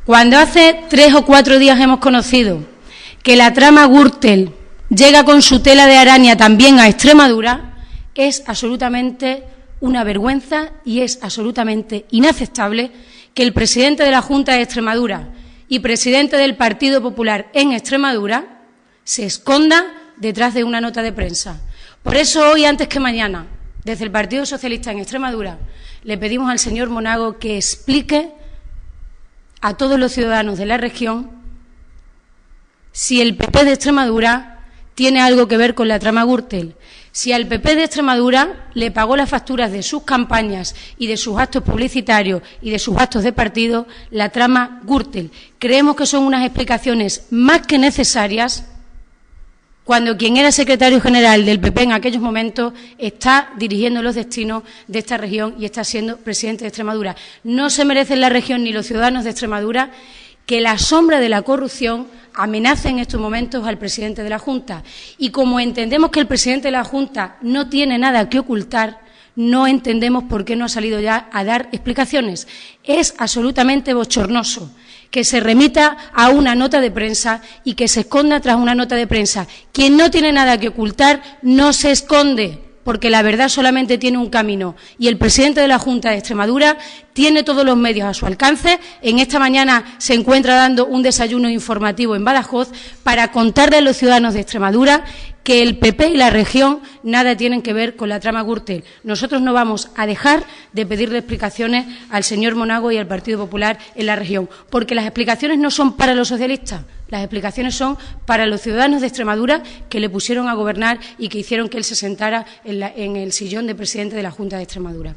Cuando hace 3 o 4 días hemos conocido que la trama Gürtel llega con su tela de araña también a Extremadura, es absolutamente una vergüenza y es absolutamente inaceptable que el presidente de la Junta de Extremadura y presidente del Partido Popular en Extremadura se esconda detrás de una nota de prensa. Por eso hoy, antes que mañana, desde el Partido Socialista en Extremadura, le pedimos al señor Monago que explique a todos los ciudadanos de la región si el PP de Extremadura tiene algo que ver con la trama Gürtel, si al PP de Extremadura le pagó las facturas de sus campañas y de sus actos publicitarios y de sus actos de partido la trama Gürtel. Creemos que son unas explicaciones más que necesarias cuando quien era secretario general del PP en aquellos momentos está dirigiendo los destinos de esta región y está siendo presidente de Extremadura. No se merecen la región ni los ciudadanos de Extremadura que la sombra de la corrupción amenace en estos momentos al presidente de la Junta. Y como entendemos que el presidente de la Junta no tiene nada que ocultar, no entendemos por qué no ha salido ya a dar explicaciones. Es absolutamente bochornoso que se remita a una nota de prensa y que se esconda tras una nota de prensa. Quien no tiene nada que ocultar no se esconde, porque la verdad solamente tiene un camino. Y el presidente de la Junta de Extremadura tiene todos los medios a su alcance. En esta mañana se encuentra dando un desayuno informativo en Badajoz para contarle a los ciudadanos de Extremadura que el PP y la región nada tienen que ver con la trama Gürtel. Nosotros no vamos a dejar de pedirle explicaciones al señor Monago y al Partido Popular en la región, porque las explicaciones no son para los socialistas, las explicaciones son para los ciudadanos de Extremadura que le pusieron a gobernar y que hicieron que él se sentara en el sillón de presidente de la Junta de Extremadura.